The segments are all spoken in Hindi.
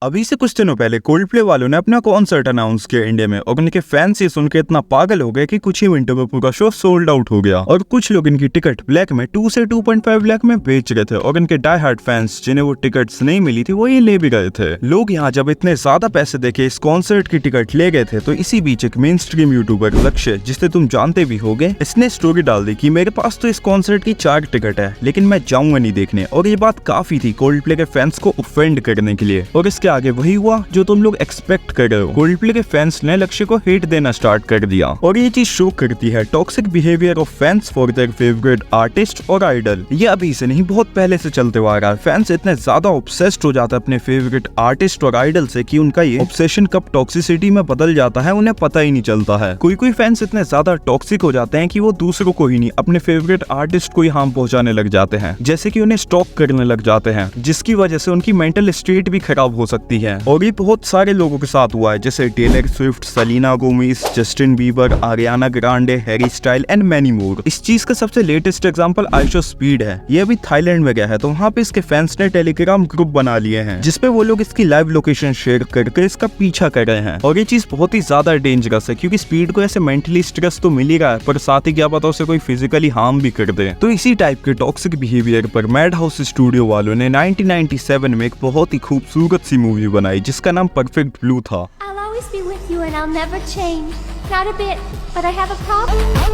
अभी से कुछ दिनों पहले कोल्डप्ले वालों ने अपना कॉन्सर्ट अनाउंस किया इंडिया में और उनके फैंस ये सुनकर इतना पागल हो गए कि कुछ ही मिनटों में पूरा शो सोल्ड आउट हो गया और कुछ लोग इनकी टिकट ब्लैक में 2 से 2.5 लाख में बेच रहे थे और इनके डाई हार्ड फैंस जिन्हें वो टिकट्स नहीं मिली थी वो ये ले भी गए थे। लोग यहाँ जब इतने ज्यादा पैसे देके इस कॉन्सर्ट की टिकट ले गए थे तो इसी बीच एक मेन स्ट्रीम यूट्यूबर लक्ष्य, जिसे तुम जानते भी होगे, इसने स्टोरी डाल दी कि मेरे पास तो इस कॉन्सर्ट की 4 टिकट है लेकिन मैं जाऊंगा नहीं देखने। और ये बात काफी थी कोल्डप्ले के फैंस को ऑफेंड करने के लिए और इसके आगे वही हुआ जो तुम लोग एक्सपेक्ट कर रहे हो। कोल्डप्ले के फैंस ने लक्ष्य को हेट देना स्टार्ट कर दिया और ये चीज शो करती है toxic behaviour of fans for their favourite artist और आइडल। ये अभी से नहीं, बहुत पहले से चलते हुआ आ रहा है। फैंस इतने ज्यादा ऑब्सेस्ड हो जाता है अपने फेवरेट आर्टिस्ट और आइडल से कि उनका ये ऑब्सेशन कब टॉक्सिसिटी में बदल जाता है उन्हें पता ही नहीं चलता है। कोई फैंस इतने ज्यादा टॉक्सिक हो जाते हैं कि वो दूसरों को ही नहीं अपने फेवरेट आर्टिस्ट को ही हार्म पहुंचाने लग जाते हैं, जैसे कि उन्हें स्टॉक करने लग जाते हैं, जिसकी वजह से उनकी मेंटल स्टेट भी खराब हो सकती है। और ये बहुत सारे लोगों के साथ हुआ है, जैसे Taylor Swift, Selena Gomez, Justin Bieber, Ariana Grande, Harry Style and many more. इस चीज का सबसे लेटेस्ट एग्जांपल आइशो स्पीड है। ये अभी थाईलैंड में गया है तो वहाँ पे इसके फैंस ने टेलीग्राम ग्रुप बना लिए हैं जिसपे वो लोग इसकी लाइव लोकेशन शेयर करके इसका पीछा कर रहे हैं। और ये चीज बहुत ही ज्यादा डेंजरस है क्योंकि स्पीड को ऐसे मेंटली स्ट्रेस तो मिल ही रहा है पर साथ ही क्या पता उसे कोई फिजिकली हार्म भी कर दे। तो इसी टाइप के टॉक्सिक बिहेवियर पर मैड हाउस स्टूडियो वालों ने 1997 में एक बहुत ही खूबसूरत सी मूवी बनाई जिसका नाम परफेक्ट ब्लू था। I'll always be with you and I'll never change. Not a bit, but I have a problem.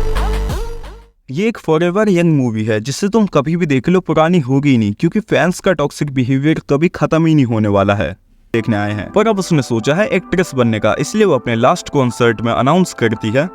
ये एक फॉरएवर यंग मूवी है जिससे तुम कभी भी देख लो पुरानी होगी ही नहीं क्योंकि फैंस का टॉक्सिक बिहेवियर कभी खत्म ही नहीं होने वाला है। देखने आए हैं पर अब उसने सोचा है एक्ट्रेस बनने का, इसलिए वो अपने लास्ट कॉन्सर्ट में अनाउंस करती है,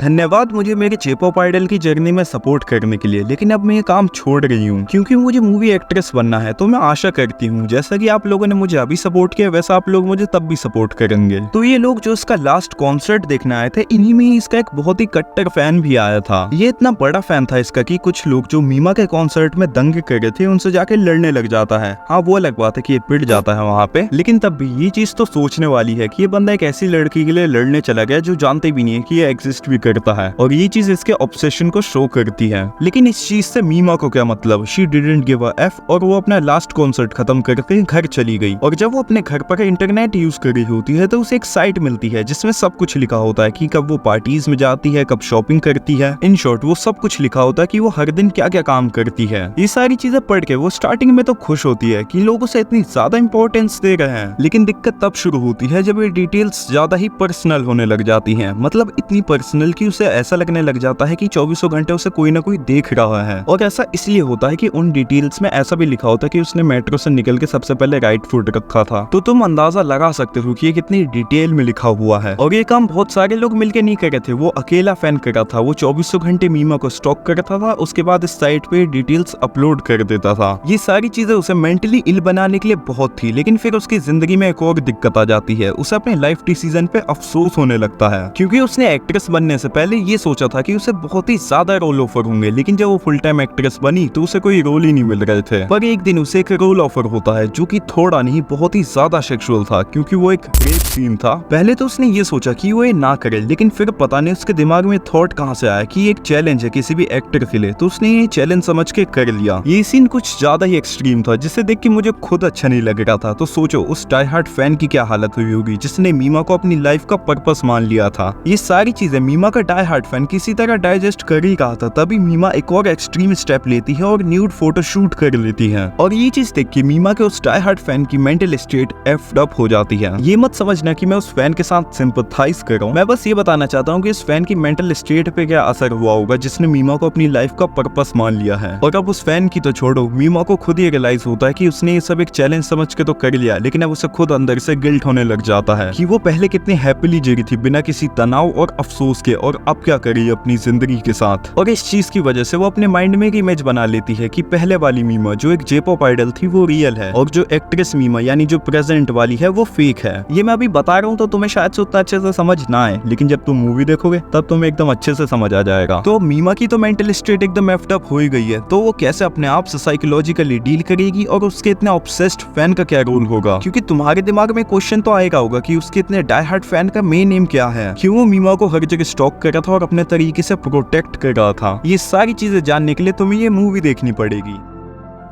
धन्यवाद मुझे मेरे J-pop आइडल की जर्नी में सपोर्ट करने के लिए, लेकिन अब मैं ये काम छोड़ रही हूँ क्योंकि मुझे मूवी एक्ट्रेस बनना है। तो मैं आशा करती हूँ जैसा कि आप लोगों ने मुझे अभी सपोर्ट किया वैसा आप लोग मुझे तब भी सपोर्ट करेंगे। तो ये लोग जो इसका लास्ट कॉन्सर्ट देखने आए थे इन्हीं में ही इसका एक बहुत ही कट्टर फैन भी आया था। ये इतना बड़ा फैन था इसका कि कुछ लोग जो मीमा के कॉन्सर्ट में दंगे कर रहे थे उनसे जाके लड़ने लग जाता है। हाँ वो अलग बात है कि ये पिट जाता है वहाँ पे, लेकिन तब भी ये चीज तो सोचने वाली है कि ये बंदा एक ऐसी लड़की के लिए लड़ने चला गया जो जानते भी नहीं है कि ये एग्जिस्ट भी करता है और ये चीज इसके ऑब्सेशन को शो करती है। लेकिन इस चीज से मीमा को क्या मतलब, she didn't give a F और वो अपना लास्ट कॉन्सर्ट खत्म करके घर चली गई। और जब वो अपने घर पर इंटरनेट यूज कर रही होती है तो उसे एक साइट मिलती है जिसमें सब कुछ लिखा होता है कि कब वो पार्टीज में जाती है, कब शॉपिंग करती है। इन शॉर्ट वो सब कुछ लिखा होता है कि वो हर दिन क्या क्या काम करती है। ये सारी चीजें पढ़ के वो स्टार्टिंग में तो खुश होती है कि लोग उसे इतनी ज्यादा इंपॉर्टेंस दे रहे हैं, लेकिन दिक्कत तब शुरू होती है जब ये डिटेल्स ज्यादा ही पर्सनल होने लग जाती है। मतलब इतनी पर्सनल कि उसे ऐसा लगने लग जाता है कि 24 घंटे उसे कोई ना कोई देख रहा है। और ऐसा इसलिए होता है कि उन डिटेल्स में ऐसा भी लिखा होता है कि उसने मेट्रो से निकल के सबसे पहले राइट फुट रखा था। तो तुम अंदाजा लगा सकते हो कि ये कितनी डिटेल में लिखा हुआ है। और ये काम बहुत सारे लोग मिलकर नहीं कर रहे थे, वो अकेला फैन कर रहा था। वो 24 घंटे मीमा को स्टॉक करता था, उसके बाद इस साइट पे डिटेल्स अपलोड कर देता था। ये सारी चीजें उसे मेंटली इल बनाने के लिए बहुत थी, लेकिन फिर उसकी जिंदगी में एक और दिक्कत आ जाती है। उसे अपने लाइफ डिसीजन पे अफसोस होने लगता है क्योंकि उसने एक्ट्रेस बनने से पहले ये सोचा था कि उसे बहुत ही ज्यादा रोल ऑफर होंगे, लेकिन जब वो फुल टाइम एक्ट्रेस बनी तो उसे कोई रोल ही नहीं मिल रहे थे। पर एक दिन उसे एक रोल ऑफर होता है जो कि थोड़ा नहीं बहुत ही ज्यादा सेक्सुअल था क्योंकि वो एक रेप सीन था। पहले तो उसने ये सोचा कि वो ये ना करे, लेकिन फिर पता नहीं उसके दिमाग में थॉट कहां से आया कि एक चैलेंज है किसी भी एक्टर के लिए, तो उसने ये चैलेंज समझ के कर लिया। ये सीन कुछ ज्यादा ही एक्सट्रीम था जिसे देख के मुझे खुद अच्छा नहीं लग रहा था। तो सोचो उस डाई हार्ड फैन की क्या हालत हुई होगी जिसने मीमा को अपनी लाइफ का पर्पस मान लिया था। ये सारी चीजें मीमा का डाई हार्ड फैन किसी तरह डाइजेस्ट कर ही रहा था, तभी मीमा एक और एक्सट्रीम स्टेप लेती है और न्यूड फोटो शूट कर लेती है। और ये चीज देख के मीमा के उस डाई हार्ड फैन की मेंटल स्टेट एफ्ड अप हो जाती है। ये मत समझना कि मैं उस फैन के साथ सिंपैथाइज कर रहा हूँ, मैं बस ये बताना चाहता हूँ कि इस फैन की मेंटल स्टेट पे क्या असर हुआ होगा जिसने मीमा को अपनी लाइफ का पर्पस मान लिया है। और अब उस फैन की तो छोड़ो, मीमा को खुद ही रियलाइज होता है कि उसने ये सब एक चैलेंज समझ के तो कर लिया, लेकिन अब उसे खुद अंदर से गिल्ट होने लग जाता है कि वो पहले कितनी हैप्पीली जी रही थी बिना किसी तनाव और अफसोस के, और अब क्या करी अपनी जिंदगी के साथ। और इस चीज की वजह से वो अपने माइंड में एक इमेज बना लेती है कि पहले वाली मीमा जो एक J-pop आइडल थी वो रियल है और जो एक्ट्रेस मीमा यानी जो प्रेजेंट वाली है वो फेक है। ये मैं अभी बता रहा हूँ तो तुम्हें शायद से उतना अच्छे से समझ ना आए, लेकिन जब तुम मूवी देखोगे तब तुम्हें एकदम अच्छे से समझ आ जाएगा। तो मीमा की तो मेंटल स्टेट एकदम एफ्ड अप हो ही गई है, तो वो कैसे अपने आप से साइकोलॉजिकली डील करेगी और उसके इतने ऑब्सेस्ड फैन का क्या रोल होगा। क्योंकि तुम्हारे दिमाग में क्वेश्चन तो आएगा होगा कि उसके इतने डाई हार्ड फैन का मेन एम क्या है, क्यों वो मीमा को हर जगह स्टॉक कर रहा था और अपने तरीके से प्रोटेक्ट कर रहा था। ये सारी चीजें जानने के लिए तुम्हें ये मूवी देखनी पड़ेगी।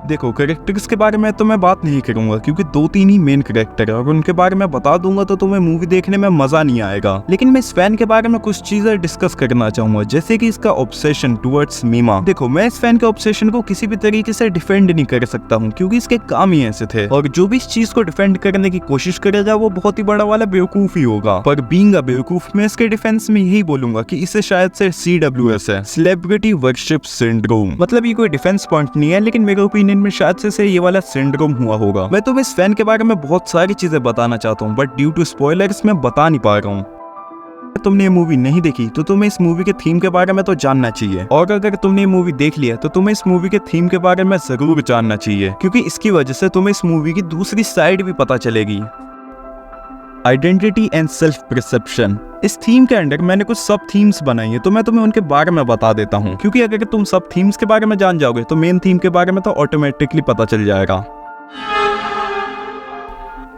देखो कैरेक्टर्स के बारे में तो मैं बात नहीं करूंगा क्योंकि 2-3 ही मेन कैरेक्टर है और उनके बारे में बता दूंगा तो तुम्हें मूवी देखने में मजा नहीं आएगा। लेकिन मैं इस फैन के बारे में कुछ चीजें डिस्कस करना चाहूंगा, जैसे कि इसका ऑब्सेशन टुवर्ड्स मीमा। देखो मैं इस फैन के ऑब्सेशन को किसी भी तरीके से डिफेंड नहीं कर सकता हूँ क्योंकि इसके काम ही ऐसे थे, और जो भी इस चीज को डिफेंड करने की कोशिश करेगा वो बहुत ही बड़ा वाला बेवकूफ ही होगा। पर बीइंग अ बेवकूफ मैं इसके डिफेंस में यही बोलूंगा कि इसे शायद से CWS है, सेलिब्रिटी वर्शिप सिंड्रोम। मतलब ये कोई डिफेंस पॉइंट नहीं है, लेकिन मेरे ओपिनियन में शायद से ये वाला सिंड्रोम हुआ होगा। मैं तो इस फैन के बारे में बहुत सारी चीजें बताना चाहता हूँ बट ड्यू टू स्पॉयलर्स मैं बता नहीं पा रहा हूँ। तुमने ये मूवी नहीं देखी तो तुम्हें इस मूवी के थीम के बारे में तो जानना चाहिए, और अगर तुमने ये मूवी देख लिया तो तुम्हें इस मूवी के थीम के बारे में जरूर जानना चाहिए क्योंकि इसकी वजह से तुम्हें इस मूवी की दूसरी साइड भी पता चलेगी। Identity and self perception. इस थीम के अंडर मैंने कुछ सब थीम्स बनाई है तो मैं तुम्हें उनके बारे में बता देता हूँ, क्योंकि अगर तुम सब थीम्स के बारे में जान जाओगे तो मेन थीम के बारे में तो ऑटोमेटिकली पता चल जाएगा।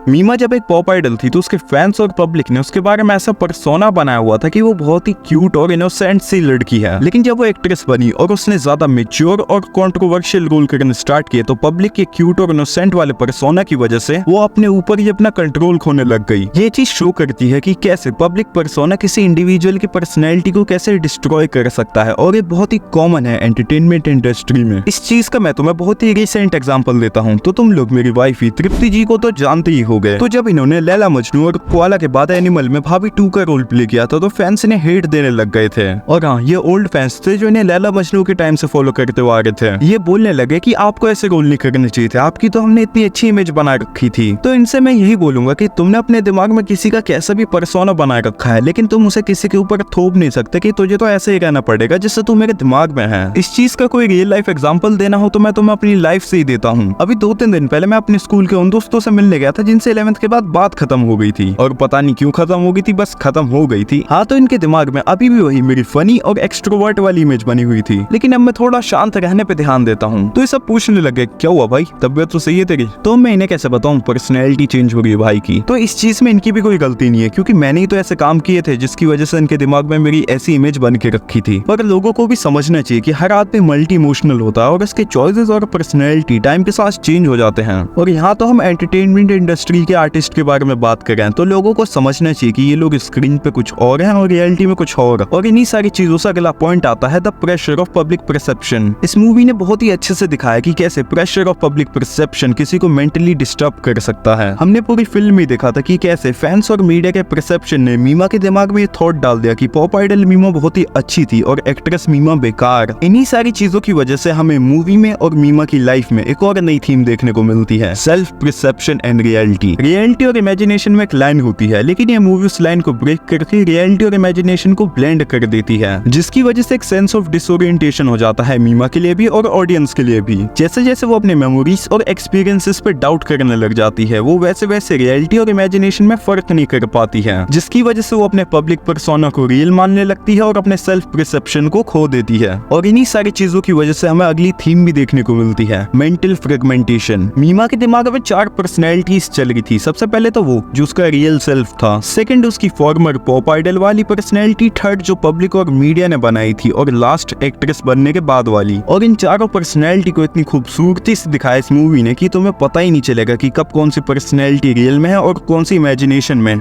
मीमा जब एक पॉप आइडल थी तो उसके फैंस और पब्लिक ने उसके बारे में ऐसा पर्सोना बनाया हुआ था कि वो बहुत ही क्यूट और इनोसेंट सी लड़की है। लेकिन जब वो एक्ट्रेस बनी और उसने ज्यादा मैच्योर और कंट्रोवर्शियल रोल करने स्टार्ट किए तो पब्लिक के क्यूट और इनोसेंट वाले पर्सोना की वजह से वो अपने ऊपर ही अपना कंट्रोल खोने लग गई। ये चीज शो करती है कि कैसे पब्लिक पर्सोना किसी इंडिविजुअल की पर्सनैलिटी को कैसे डिस्ट्रॉय कर सकता है, और ये बहुत ही कॉमन है एंटरटेनमेंट इंडस्ट्री में। इस चीज का मैं तुम्हें बहुत ही रिसेंट एग्जाम्पल देता हूँ। तो तुम लोग मेरी वाइफ ही तृप्ति जी को तो जानते ही हो गए। तो जब इन्होंने लैला मजनू और कोआला के बाद एनिमल में भाभी 2 का रोल प्ले किया था तो फैंस इन्हें हेट देने लग गए थे। और हाँ, ये ओल्ड फैंस थे जो इन्हें लैला मजनू के टाइम से फॉलो करते हुए आ रहे थे। ये बोलने लगे कि आपको ऐसे रोल नहीं करने चाहिए थे, आपकी तो हमने इतनी अच्छी इमेज बना रखी थी। तो इनसे मैं यही बोलूंगा कि तुमने अपने दिमाग में किसी का कैसा भी पर्सोना बना रखा है, लेकिन तुम उसे किसी के ऊपर थोप नहीं सकते कि तुझे तो ऐसे ही रहना पड़ेगा जैसे तू मेरे दिमाग में है। इस चीज का कोई रियल लाइफ एग्जाम्पल देना हो तो मैं तुम्हें अपनी लाइफ से ही देता हूँ। अभी 2-3 दिन पहले मैं अपने स्कूल के उन दोस्तों से मिलने गया था जिनसे 11th के बाद बात खत्म हो गई थी, और पता नहीं क्यों खत्म हो गई थी, बस खत्म हो गई थी। हाँ, तो इनके दिमाग में अभी भी वही मेरी फनी और एक्सट्रोवर्ट वाली इमेज बनी हुई थी, लेकिन अब मैं थोड़ा शांत रहने पे ध्यान देता हूँ। तो ये सब पूछने लगे क्या हुआ भाई, तबीयत तो सही है तेरी? तो मैं इन्हें कैसे बताऊँ पर्सनैलिटी चेंज हो गई भाई की। तो इस चीज में इनकी भी कोई गलती नहीं है क्योंकि मैंने ही तो ऐसे काम किए थे जिसकी वजह से इनके दिमाग में मेरी ऐसी इमेज बन के रखी थी। पर लोगों को भी समझना चाहिए कि हर आदमी मल्टी इमोशनल होता है और इसके चॉइसेस और पर्सनैलिटी टाइम के साथ चेंज हो जाते हैं। और यहाँ तो हम एंटरटेनमेंट इंडस्ट्री के आर्टिस्ट के बारे में बात कर रहे हैं, तो लोगों को समझना चाहिए कि ये लोग स्क्रीन पे कुछ और हैं और रियलिटी में कुछ और इन्हीं सारी चीजों से अगला पॉइंट आता है the pressure of public perception. इस मूवी ने बहुत ही अच्छे से दिखाया कि कैसे प्रेशर ऑफ पब्लिक परसेप्शन किसी को मेंटली डिस्टर्ब कर सकता है। हमने पूरी फिल्म में देखा था कि कैसे फैंस और मीडिया के परसेप्शन ने मीमा के दिमाग में ये थॉट डाल दिया कि पॉप आइडल मीमा बहुत ही अच्छी थी और एक्ट्रेस मीमा बेकार। इन्हीं सारी चीजों की वजह से हमें मूवी में और मीमा की लाइफ में एक और नई थीम देखने को मिलती है, self perception and reality. Reality और इमेजिनेशन में एक लाइन होती है, लेकिन ये मूवी उस लाइन को ब्रेक करके रियलिटी और इमेजिनेशन को ब्लेंड कर देती है, जिसकी वजह से एक सेंस ऑफ डिसोरिएंटेशन हो जाता है मीमा के लिए भी और ऑडियंस के लिए भी। जैसे जैसे वो अपने मेमोरीज और एक्सपीरियंसेस पे डाउट करने लग जाती है, वो वैसे वैसे रियलिटी और इमेजिनेशन में फर्क नहीं कर पाती है, जिसकी वजह से वो अपने पब्लिक पर्सोना को रियल मानने लगती है और अपने सेल्फ परसेप्शन को खो देती है। और इन्हीं सारी चीजों की वजह से हमें अगली थीम भी देखने को मिलती है, मेंटल फ्रेगमेंटेशन। मीमा के दिमाग में 4 पर्सनैलिटीज चल रही थी। सबसे पहले तो वो जो उसका रियल सेल्फ था, सेकंड उसकी फॉर्मर पॉप आइडल वाली पर्सनैलिटी, थर्ड जो पब्लिक और मीडिया ने बनाई थी, और लास्ट एक्ट्रेस बनने के बाद वाली। और इन चारों पर्सनैलिटी को इतनी खूबसूरती से दिखाया इस मूवी ने कि तुम्हें पता ही नहीं चलेगा कि कब कौन सी पर्सनैलिटी रियल में है और कौन सी इमेजिनेशन में।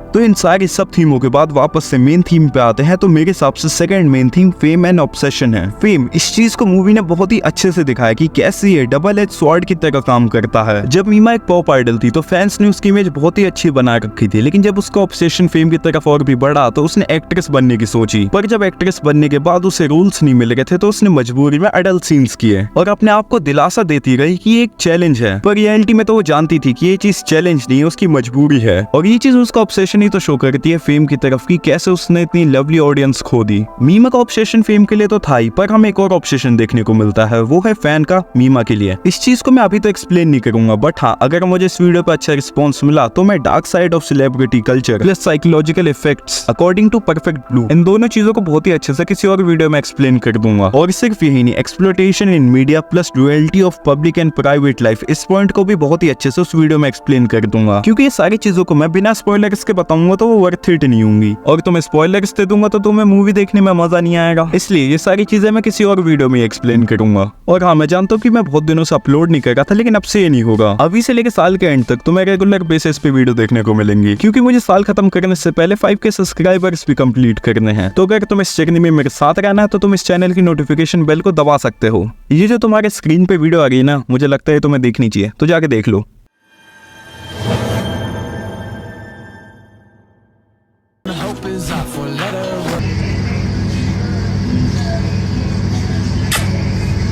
तो इन सारी सब थीमों के बाद वापस से मेन थीम पे आते हैं। तो मेरे हिसाब से second main theme fame and obsession है। फेम, इस चीज को मूवी ने बहुत ही अच्छे से दिखाया कि कैसे ये डबल एज स्वॉर्ड की तरह काम करता है। जब मीमा एक पॉप आइडल थी तो फैंस ने उसकी इमेज बहुत ही अच्छी बना रखी थी, लेकिन जब उसका ऑब्सेशन फेम की तरफ और भी बढ़ा तो उसने एक्ट्रेस बनने की सोची। पर जब एक्ट्रेस बनने के बाद उसे रोल्स नहीं मिल रहे थे तो उसने मजबूरी में अडल्ट सीन्स किए और अपने आप को दिलासा देती रही कि ये एक चैलेंज है। पर रियलिटी में तो वो जानती थी कि ये चीज चैलेंज नहीं है, उसकी मजबूरी है। और ये चीज उसका ऑब्सेशन ही तो शो करती है फेम की तरफ की कैसे उसने इतनी लवली ऑडियंस खो दी। मीमा का ऑब्सेशन फेम के लिए तो था ही, पर हमें एक और ऑब्सेशन देखने को मिलता है, वो है फैन का मीमा के लिए। इस चीज को मैं अभी तो एक्सप्लेन नहीं करूंगा, बट हाँ, अगर मुझे इस वीडियो पे अच्छा रिस्पॉन्स मिला तो मैं dark side of celebrity culture plus psychological effects according to perfect blue, इन दोनों चीजों को बहुत ही अच्छे से किसी और वीडियो में एक्सप्लेन कर दूंगा। और सिर्फ यही नहीं, exploitation in media plus duality of public and private life, इस पॉइंट को भी बहुत ही अच्छे से उस वीडियो में एक्सप्लेन कर दूंगा, क्योंकि ये सारी चीजों को मैं बिना स्पॉयलर्स के बताऊं दिखाऊंगा तो वो वर्थ इट नहीं होंगी, और तुम्हें स्पॉयलर्स दे दूंगा तो तुम्हें मूवी देखने में मजा नहीं आएगा। इसलिए ये सारी चीजें मैं किसी और वीडियो में एक्सप्लेन करूंगा। और हाँ, मैं जानता हूँ कि मैं बहुत दिनों से अपलोड नहीं कर रहा था, लेकिन अब से ये नहीं होगा। अभी से लेकर साल के एंड तक तुम्हें रेगुलर बेसिस पे वीडियो देखने को मिलेंगी, क्योंकि मुझे साल खत्म करने से पहले 5K सब्सक्राइबर्स भी कंप्लीट करने हैं। तो अगर तुम्हें इस जर्नी में मेरे साथ रहना है तो तुम इस चैनल की नोटिफिकेशन बेल को दबा सकते हो। ये जो तुम्हारे स्क्रीन पे वीडियो आ रही है ना, मुझे लगता है तुम्हें देखनी चाहिए, तो जाके देख लो। Hope is our four-letter